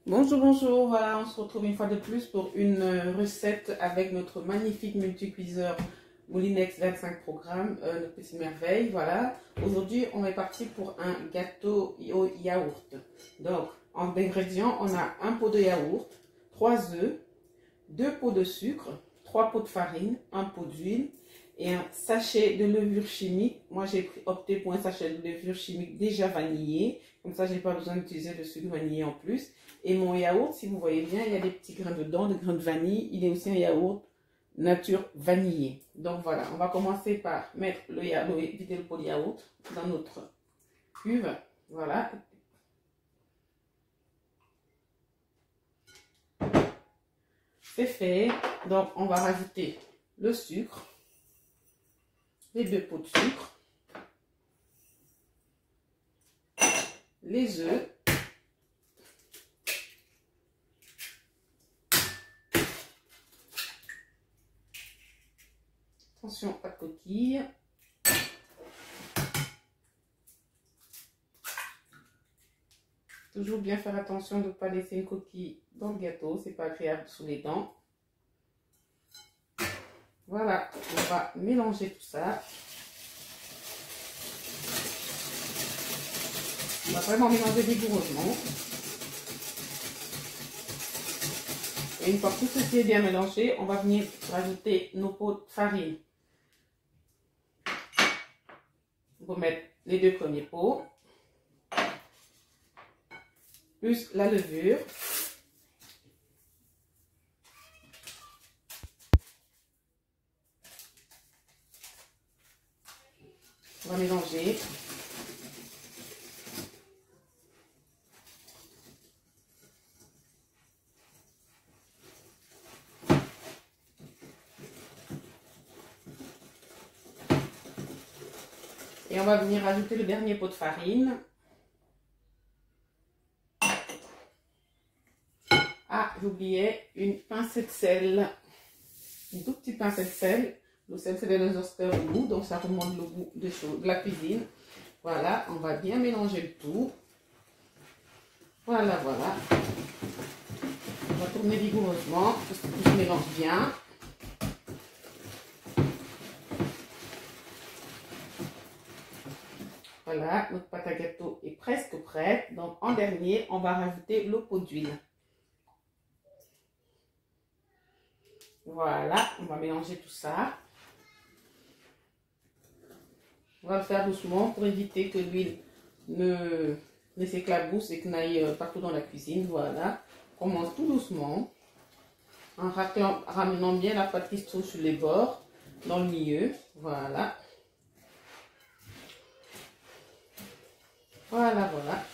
Bonjour, bonjour, voilà, on se retrouve une fois de plus pour une recette avec notre magnifique multicuiseur Moulinex 25 programme, notre petite merveille, voilà. Aujourd'hui, on est parti pour un gâteau au yaourt. Donc, en ingrédients, on a un pot de yaourt, 3 œufs, 2 pots de sucre, 3 pots de farine, 1 pot d'huile et un sachet de levure chimique. Moi, j'ai opté pour un sachet de levure chimique déjà vanillé. Comme ça, je n'ai pas besoin d'utiliser le sucre vanillé en plus. Et mon yaourt, si vous voyez bien, il y a des petits grains dedans, des grains de vanille. Il est aussi un yaourt nature vanillé. Donc voilà, on va commencer par mettre vider le pot de yaourt dans notre cuve. Voilà. C'est fait. Donc on va rajouter le sucre, les 2 pots de sucre, les œufs, attention, pas de coquille. Toujours bien faire attention de ne pas laisser une coquille dans le gâteau, c'est pas agréable sous les dents. Voilà, on va mélanger tout ça. On va vraiment mélanger vigoureusement. Et une fois que tout ceci est bien mélangé, on va venir rajouter nos pots de farine. On va mettre les 2 premiers pots, plus la levure. On va mélanger. Et on va venir ajouter le dernier pot de farine. Ah, j'oubliais une pincée de sel. Une toute petite pincée de sel. Le sel, c'est des ajusteurs de goût, donc ça remonte le goût de la cuisine. Voilà, on va bien mélanger le tout. Voilà, voilà. On va tourner vigoureusement pour que tout se mélange bien. Voilà, notre pâte à gâteau est presque prête. Donc, en dernier, on va rajouter le pot d'huile. Voilà, on va mélanger tout ça. On va le faire doucement pour éviter que l'huile ne s'éclabousse et que n'aille partout dans la cuisine. Voilà, on commence tout doucement en ramenant bien la pâte qui se trouve sur les bords, dans le milieu. Voilà. Voilà, voilà.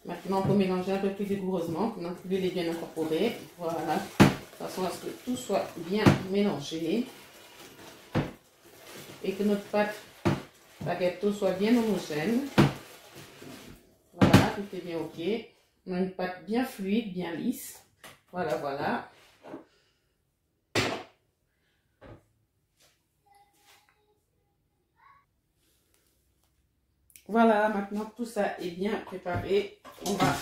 Maintenant, on peut mélanger un peu plus vigoureusement, maintenant que l'huile est bien incorporée. Voilà, de façon à ce que tout soit bien mélangé et que notre pâte à gâteau soit bien homogène. Voilà, tout est bien ok. On a une pâte bien fluide, bien lisse. Voilà, voilà. Voilà, maintenant que tout ça est bien préparé, on va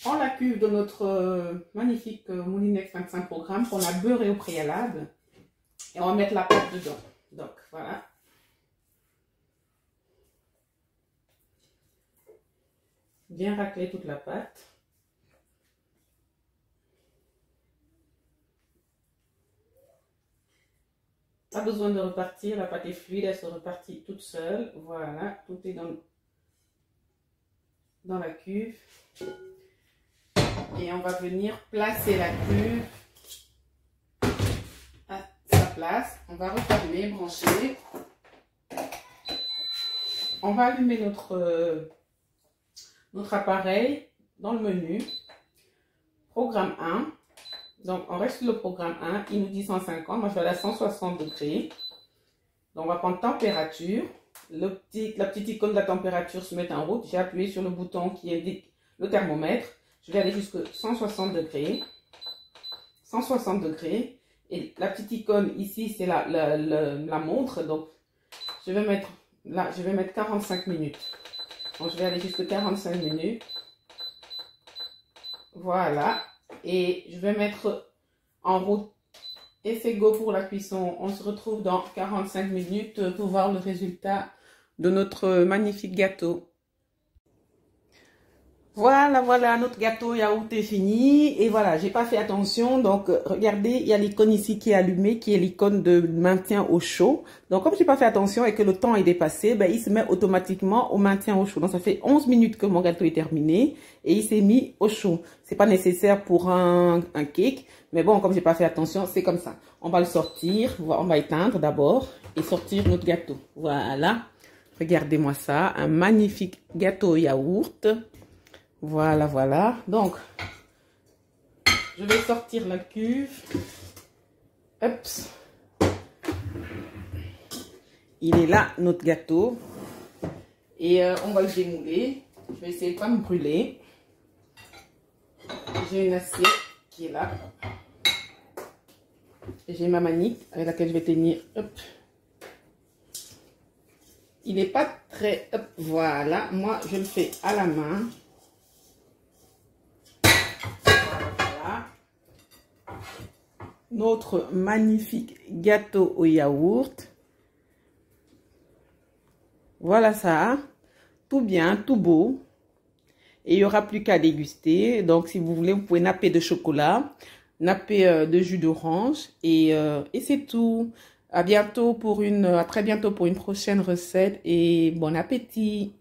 prendre la cuve de notre magnifique Moulinex 25 programme qu'on a beurré au préalable et on va mettre la pâte dedans. Donc voilà. Bien racler toute la pâte. Pas besoin de repartir, la pâte est fluide, elle se repartit toute seule. Voilà, tout est dans la cuve. Et on va venir placer la cuve à sa place. On va refermer, brancher. On va allumer notre appareil dans le menu. Programme 1. Donc, on reste sur le programme 1. Il nous dit 150. Moi, je vais aller à 160 degrés. Donc, on va prendre température. La petite icône de la température se met en route. J'ai appuyé sur le bouton qui indique le thermomètre. Je vais aller jusqu'à 160 degrés. 160 degrés. Et la petite icône ici, c'est la montre. Donc, je vais mettre là, je vais mettre 45 minutes. Donc, je vais aller jusqu'à 45 minutes. Voilà. Et je vais mettre en route. Et c'est go pour la cuisson. On se retrouve dans 45 minutes pour voir le résultat de notre magnifique gâteau. Voilà, notre gâteau yaourt est fini. Et voilà, j'ai pas fait attention. Donc, regardez, il y a l'icône ici qui est allumée, qui est l'icône de maintien au chaud. Donc, comme j'ai pas fait attention et que le temps est dépassé, ben, il se met automatiquement au maintien au chaud. Donc, ça fait 11 minutes que mon gâteau est terminé et il s'est mis au chaud. C'est pas nécessaire pour un cake. Mais bon, comme j'ai pas fait attention, c'est comme ça. On va le sortir. On va éteindre d'abord et sortir notre gâteau. Voilà. Regardez-moi ça. Un magnifique gâteau yaourt. Voilà. Donc, je vais sortir la cuve. Oups. Il est là, notre gâteau. Et on va le démouler. Je vais essayer de ne pas me brûler. J'ai une assiette qui est là. J'ai ma manique avec laquelle je vais tenir. Hop. Il n'est pas très... Hop, voilà. Moi, je le fais à la main. Notre magnifique gâteau au yaourt. Voilà ça. Tout bien, tout beau. Et il n'y aura plus qu'à déguster. Donc, si vous voulez, vous pouvez napper de chocolat, napper de jus d'orange. Et c'est tout. À très bientôt pour une prochaine recette. Et bon appétit.